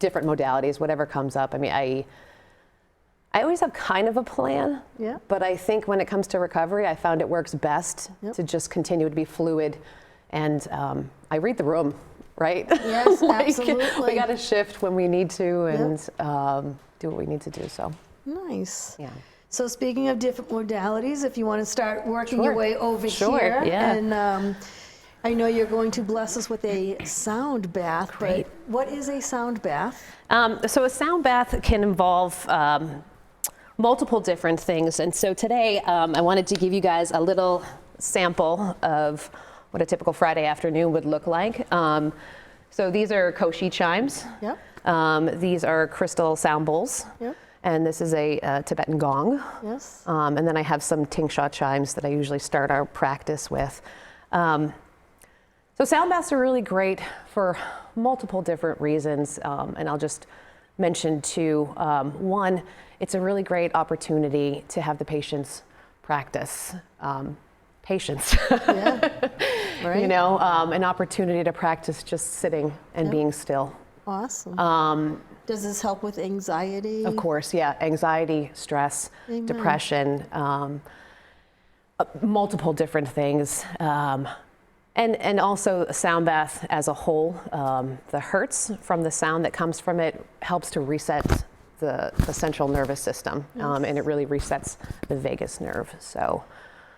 different modalities, whatever comes up. I mean, I always have kind of a plan, but I think when it comes to recovery, I found it works best to just continue to be fluid. And I read the room, right? Yes, like, absolutely. We got to shift when we need to and do what we need to do. So nice. Yeah. So speaking of different modalities, if you want to start working your way over Sure, here, yeah. and I know you're going to bless us with a sound bath. Great. But what is a sound bath? So a sound bath can involve multiple different things. And so today I wanted to give you guys a little sample of what a typical Friday afternoon would look like. So these are koshi chimes. Yep. These are crystal sound bowls. Yep. And this is a Tibetan gong. Yes. And then I have some tingsha chimes that I usually start our practice with. So sound baths are really great for multiple different reasons, and I'll just mention two. One, it's a really great opportunity to have the patients practice patience. Yeah. Right. You know, an opportunity to practice just sitting and being still. Awesome. Does this help with anxiety? Of course, yeah. Anxiety, stress, Amen. depression, multiple different things. And also a sound bath as a whole, the hertz from the sound that comes from it helps to reset the central nervous system, and it really resets the vagus nerve. So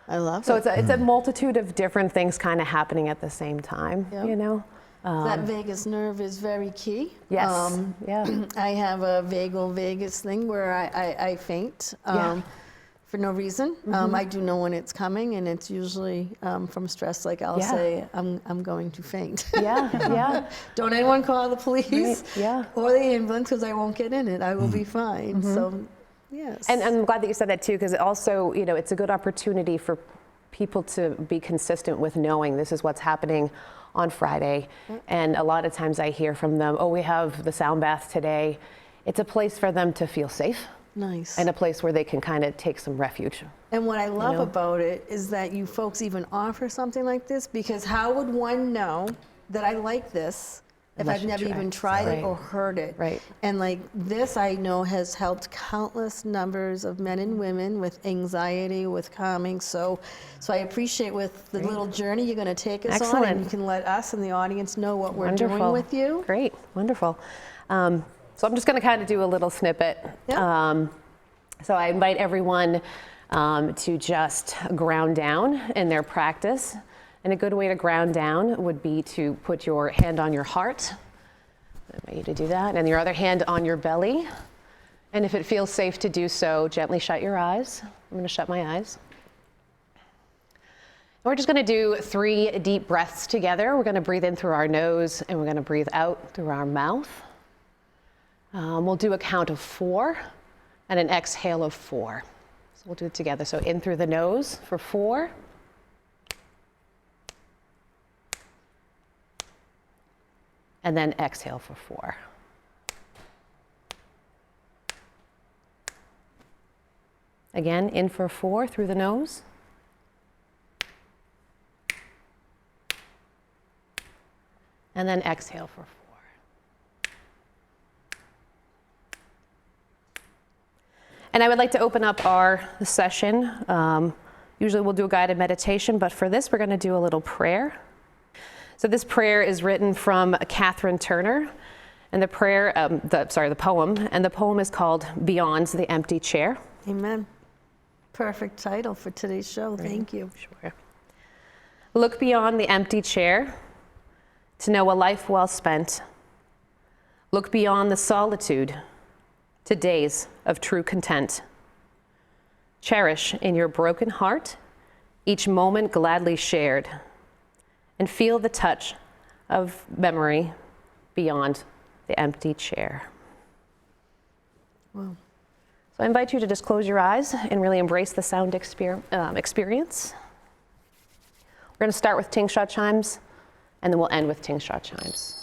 I love it. So it's a multitude of different things kind of happening at the same time, you know? That vagus nerve is very key. Yes, yeah. I have a vagal vagus thing where I faint. For no reason. I do know when it's coming, and it's usually from stress. Like I'll say, I'm going to faint. Yeah. Don't anyone call the police or the ambulance, because I won't get in it. I will be fine. So, yes. And I'm glad that you said that too, because it also, you know, it's a good opportunity for people to be consistent with knowing this is what's happening on Friday. And a lot of times I hear from them, oh, we have the sound bath today. It's a place for them to feel safe. Nice. And a place where they can kind of take some refuge. And what I love about it is that you folks even offer something like this, because how would one know that I like this if I've never even tried it or heard it? Right. And like this, I know has helped countless numbers of men and women with anxiety, with calming. So I appreciate with the little journey you're going to take us on, and you can let us and the audience know what we're doing with you. Great, wonderful. So I'm just going to kind of do a little snippet. So I invite everyone to just ground down in their practice. And a good way to ground down would be to put your hand on your heart. I invite you to do that. And your other hand on your belly. And if it feels safe to do so, gently shut your eyes. I'm going to shut my eyes. We're just going to do 3 deep breaths together. We're going to breathe in through our nose and we're going to breathe out through our mouth. We'll do a count of 4 and an exhale of 4. So we'll do it together. So in through the nose for 4. And then exhale for 4. Again, in for 4 through the nose. And then exhale for 4. And I would like to open up our session. Usually we'll do a guided meditation, but for this we're going to do a little prayer. So this prayer is written from Catherine Turner, and the prayer, the poem, and the poem is called Beyond the Empty Chair. Amen. Perfect title for today's show. Right. Thank you. Sure. Look beyond the empty chair to know a life well spent. Look beyond the solitude to days of true content. Cherish in your broken heart each moment gladly shared, and feel the touch of memory beyond the empty chair. Wow. So I invite you to just close your eyes and really embrace the sound experience. We're going to start with ting sha chimes, and then we'll end with ting sha chimes.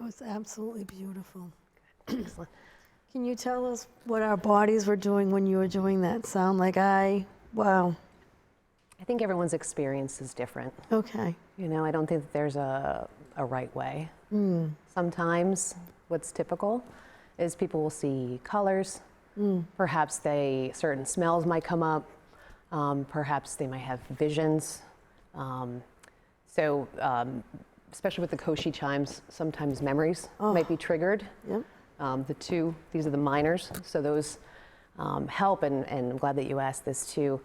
was absolutely beautiful. Excellent. Can you tell us what our bodies were doing when you were doing that sound? Wow. I think everyone's experience is different. Okay. You know, I don't think that there's a right way. Sometimes what's typical is people will see colors. Perhaps certain smells might come up. Perhaps they might have visions. Especially with the koshi chimes, sometimes memories might be triggered. Yep. These are the minors, so those help, and I'm glad that you asked this too.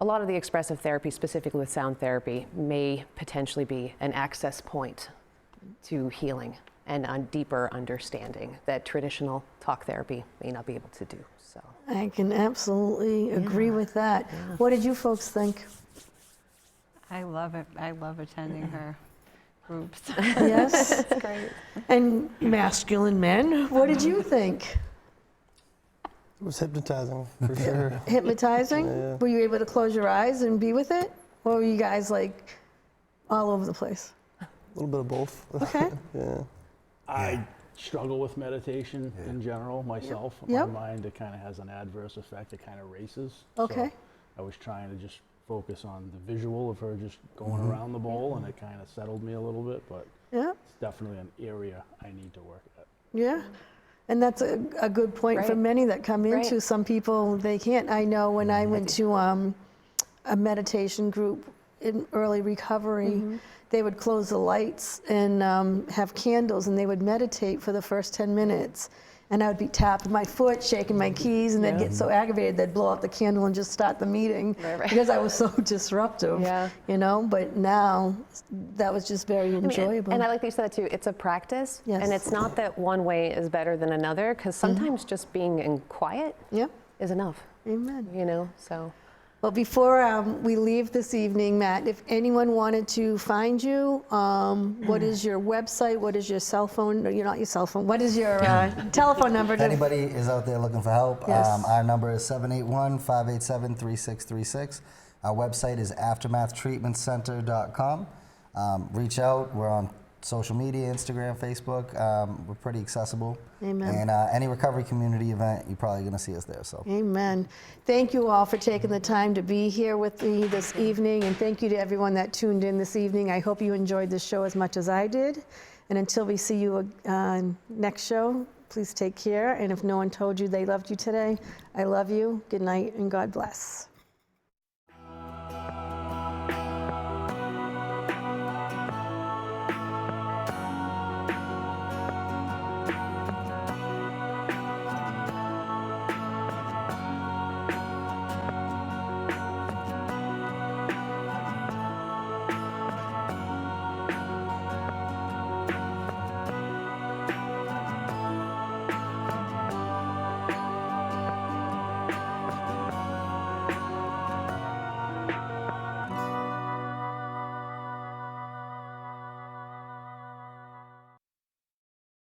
A lot of the expressive therapy, specifically with sound therapy, may potentially be an access point to healing and a deeper understanding that traditional talk therapy may not be able to do. So I can absolutely agree with that. Yeah. What did you folks think? I love it. I love attending her groups. Yes? It's great. And masculine men, what did you think? It was hypnotizing, for sure. Hypnotizing? Yeah. Were you able to close your eyes and be with it? Or were you guys like all over the place? A little bit of both. Okay. Yeah. I struggle with meditation in general myself. Yep. My mind, it kind of has an adverse effect. It kind of races. Okay. So I was trying to just focus on the visual of her just going around the bowl, and it kind of settled me a little bit, but Yeah. it's definitely an area I need to work at. Yeah. And that's a good point for Right. many that come into. Right. Some people, they can't. I know when I went to a meditation group in early recovery, they would close the lights and have candles, and they would meditate for the first 10 minutes. And I would be tapping my foot, shaking my keys, and they'd get so aggravated they'd blow out the candle and just start the meeting Right. because I was so disruptive. Yeah. You know, but now that was just very enjoyable. And I like that you said that too. It's a practice, Yes. and it's not that one way is better than another, because sometimes just being in quiet Yep. is enough. Amen. You know, so. Well, before we leave this evening, Matt, if anyone wanted to find you, what is your website? What is your cell phone? No, you're not your cell phone. What is your telephone number? If anybody is out there looking for help, Yes. our number is 781-587-3636. Our website is aftermathtreatmentcenter.com. Reach out. We're on social media, Instagram, Facebook. We're pretty accessible. Amen. And any recovery community event, you're probably going to see us there. So. Amen. Thank you all for taking the time to be here with me this evening, and thank you to everyone that tuned in this evening. I hope you enjoyed the show as much as I did. And until we see you next show, please take care. And if no one told you they loved you today, I love you. Good night and God bless.